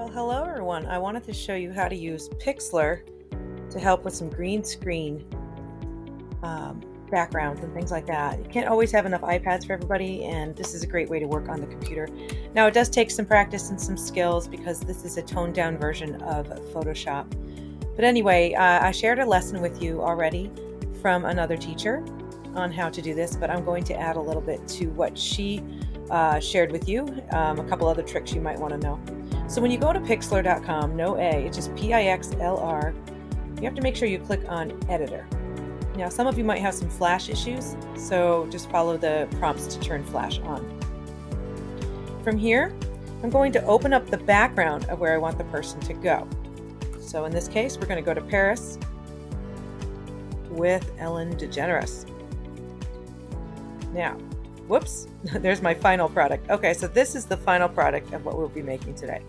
Well, hello everyone. I wanted to show you how to use PIXLR to help with some green screen backgrounds and things like that. You can't always have enough iPads for everybody, and this is a great way to work on the computer. Now, it does take some practice and some skills because this is a toned down version of Photoshop. But anyway, I shared a lesson with you already from another teacher on how to do this, but I'm going to add a little bit to what she shared with you, a couple other tricks you might want to know. So when you go to PIXLR.com, no A, it's just PIXLR, you have to make sure you click on Editor. Now, some of you might have some Flash issues, so just follow the prompts to turn Flash on. From here, I'm going to open up the background of where I want the person to go. So in this case, we're going to go to Paris with Ellen DeGeneres. Now, whoops, there's my final product. Okay, so this is the final product of what we'll be making today.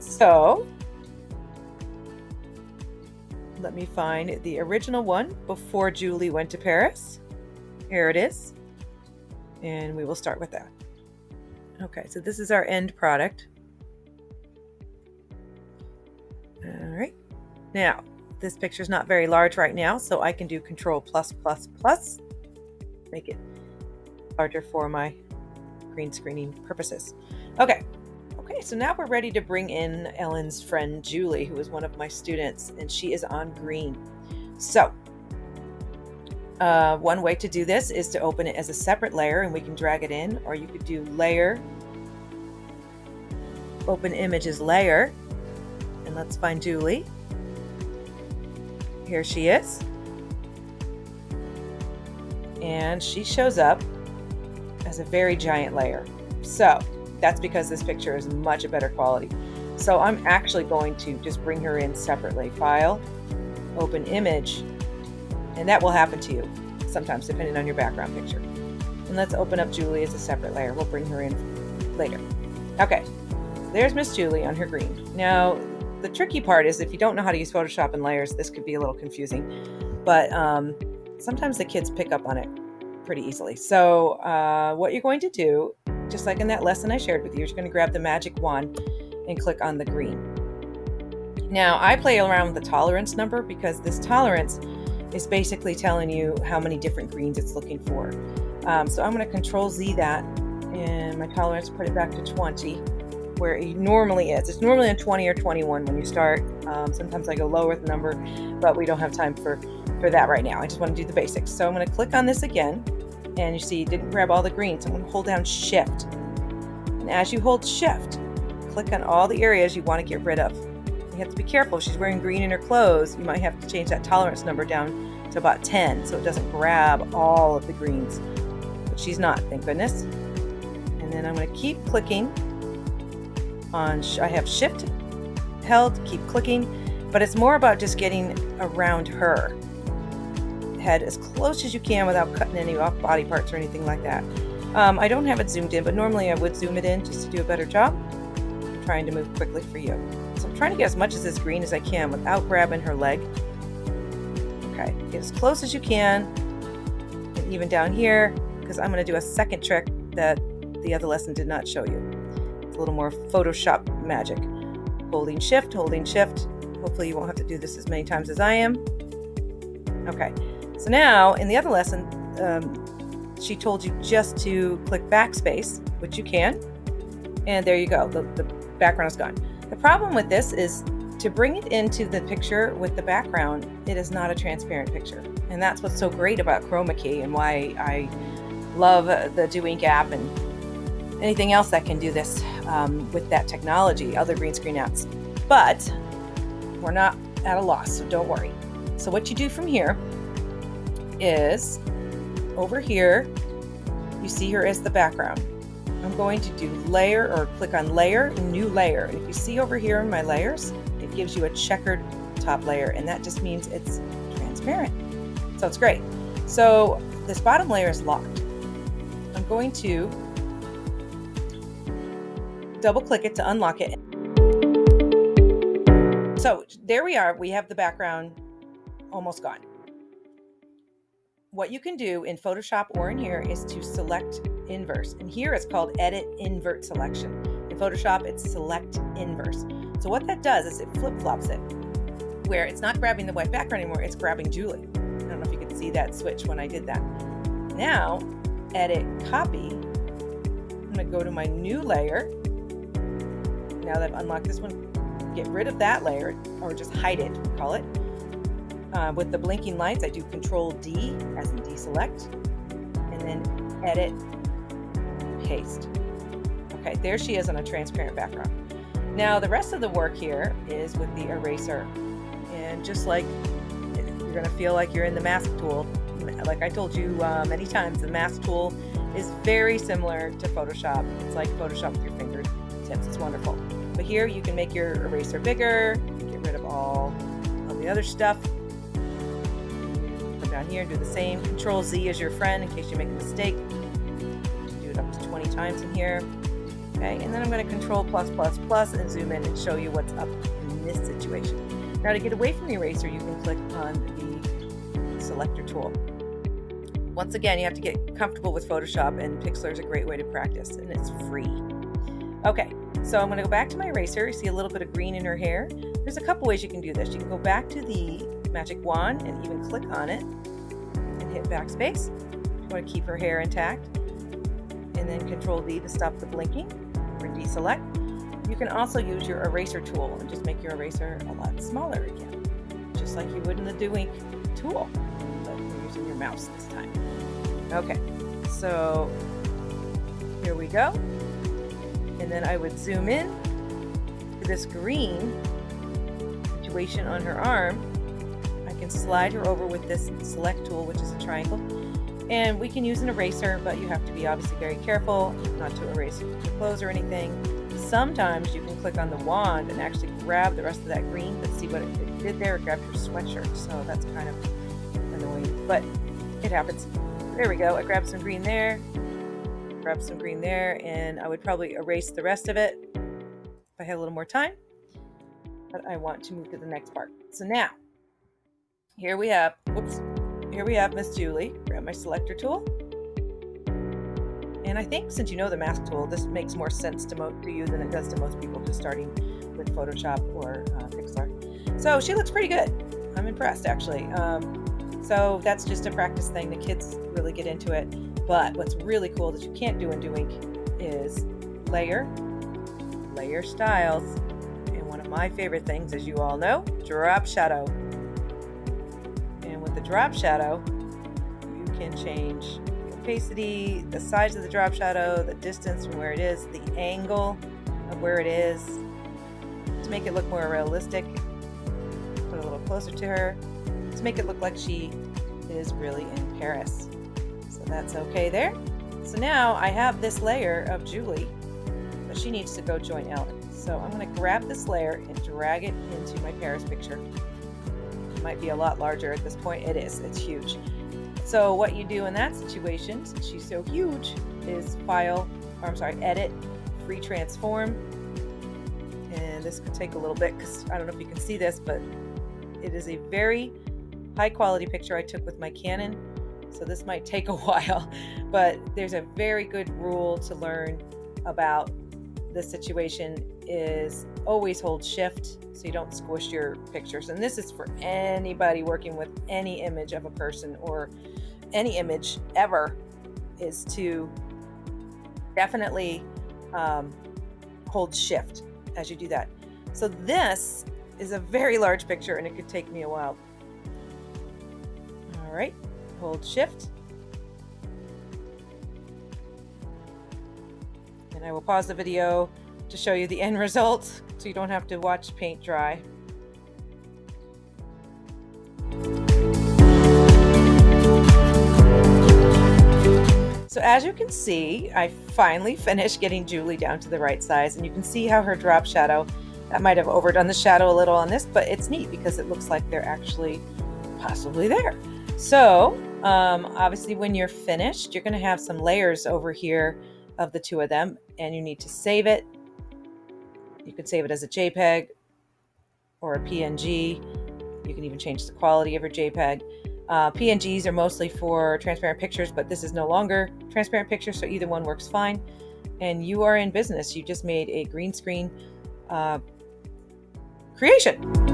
So let me find the original one before Julie went to Paris. Here it is. And we will start with that. Okay, so this is our end product. All right. Now, this picture is not very large right now, so I can do Control+++, make it larger for my green screening purposes. Okay, so now we're ready to bring in Ellen's friend Julie, who is one of my students, and she is on green. So one way to do this is to open it as a separate layer, and we can drag it in, or you could do Layer, Open Image as Layer, and let's find Julie. Here she is, and she shows up as a very giant layer. So that's because this picture is much better quality. So I'm actually going to just bring her in separately. File, Open Image, and that will happen to you sometimes depending on your background picture. And let's open up Julie as a separate layer. We'll bring her in later. Okay, there's Miss Julie on her green. Now, the tricky part is if you don't know how to use Photoshop and layers, this could be a little confusing, but sometimes the kids pick up on it pretty easily. So what you're going to do, just like in that lesson I shared with you, you're going to grab the magic wand and click on the green. Now, I play around with the tolerance number because this tolerance is basically telling you how many different greens it's looking for. So I'm going to Control Z that, and my tolerance, put it back to 20, where it normally is. It's normally a 20 or 21 when you start. Sometimes I go lower with the number, but we don't have time for that right now. I just want to do the basics. So I'm going to click on this again, and you see it didn't grab all the greens. So I'm going to hold down Shift. And as you hold Shift, click on all the areas you want to get rid of. You have to be careful. If she's wearing green in her clothes, you might have to change that tolerance number down to about 10 so it doesn't grab all of the greens. But she's not, thank goodness. And then I'm going to keep clicking on, I have Shift held, keep clicking, but it's more about just getting around her head as close as you can without cutting any off body parts or anything like that. I don't have it zoomed in, but normally I would zoom it in just to do a better job. I'm trying to move quickly for you. So I'm trying to get as much of this green as I can without grabbing her leg. Okay, get as close as you can, and even down here, because I'm going to do a second trick that the other lesson did not show you. It's a little more Photoshop magic. Holding Shift. Hopefully you won't have to do this as many times as I am. Okay, so now in the other lesson, she told you just to click backspace, which you can, and there you go, the background is gone. The problem with this is to bring it into the picture with the background, it is not a transparent picture. And that's what's so great about Chroma Key and why I love the Dewey app and anything else that can do this with that technology, other green screen apps. But we're not at a loss, so don't worry. So what you do from here is over here, you see her as the background. I'm going to do layer, or click on layer, new layer. And if you see over here in my layers, it gives you a checkered top layer, and that just means it's transparent. So it's great. So this bottom layer is locked. I'm going to double click it to unlock it. So there we are. We have the background almost gone. What you can do in Photoshop or in here is to select inverse. And here it's called Edit Invert Selection. In Photoshop, it's select inverse. So what that does is it flip-flops it, where it's not grabbing the white background anymore, it's grabbing Julie. I don't know if you could see that switch when I did that. Now, edit, copy. I'm gonna go to my new layer. Now that I've unlocked this one, get rid of that layer, or just hide it, we call it. With the blinking lights, I do Control D, as in deselect, and then edit, paste. Okay, there she is on a transparent background. Now the rest of the work here is with the eraser. And just like you're gonna feel like you're in the mask tool, like I told you many times, the mask tool is very similar to Photoshop. It's like Photoshop with your fingertips, it's wonderful. But here you can make your eraser bigger, get rid of all of the other stuff. Come down here and do the same. Control Z is your friend in case you make a mistake. Do it up to 20 times in here. Okay, and then I'm going to Control plus plus plus and zoom in and show you what's up in this situation. Now to get away from the eraser, you can click on the selector tool. Once again, you have to get comfortable with Photoshop, and PIXLR is a great way to practice, and it's free. Okay, so I'm going to go back to my eraser. You see a little bit of green in her hair. There's a couple ways you can do this. You can go back to the magic wand and even click on it and hit backspace. You want to keep her hair intact. And then Control D to stop the blinking or deselect. You can also use your eraser tool and just make your eraser a lot smaller again, just like you would in the Do Ink tool, but you're using your mouse this time. Okay, so here we go. And then I would zoom in to this green situation on her arm. I can slide her over with this select tool, which is a triangle. And we can use an eraser, but you have to be obviously very careful not to erase your clothes or anything. Sometimes you can click on the wand and actually grab the rest of that green, but see what it did there? It grabbed your sweatshirt, so that's kind of annoying, but it happens. There we go. I grabbed some green there, grabbed some green there, and I would probably erase the rest of it if I had a little more time, but I want to move to the next part. So now, here we have Miss Julie. Grab my selector tool. And I think since you know the mask tool, this makes more sense to you than it does to most people just starting with Photoshop or PIXLR. So she looks pretty good. I'm impressed, actually. So that's just a practice thing. The kids really get into it. But what's really cool that you can't do in Do Ink is layer styles. And one of my favorite things, as you all know, drop shadow. And with the drop shadow, you can change the opacity, the size of the drop shadow, the distance from where it is, the angle of where it is, to make it look more realistic. Put a little closer to her, to make it look like she is really in Paris. So that's okay there. So now I have this layer of Julie, but she needs to go join Ellen. So I'm going to grab this layer and drag it into my Paris picture. It might be a lot larger at this point. It is. It's huge. So what you do in that situation, since she's so huge, is edit, free transform. And this could take a little bit because I don't know if you can see this, but it is a very high quality picture I took with my Canon. So this might take a while, but there's a very good rule to learn about this situation is always hold shift so you don't squish your pictures. And this is for anybody working with any image of a person or any image ever, is to definitely hold shift as you do that. So this is a very large picture and it could take me a while. All right, hold shift. And I will pause the video to show you the end result so you don't have to watch paint dry. So as you can see, I finally finished getting Julie down to the right size, and you can see how her drop shadow, that might have overdone the shadow a little on this, but it's neat because it looks like they're actually possibly there. So obviously when you're finished, you're going to have some layers over here of the two of them, and you need to save it. You could save it as a JPEG or a PNG. You can even change the quality of your JPEG. PNGs are mostly for transparent pictures, but this is no longer transparent picture, so either one works fine. and you are in business. You just made a green screen creation.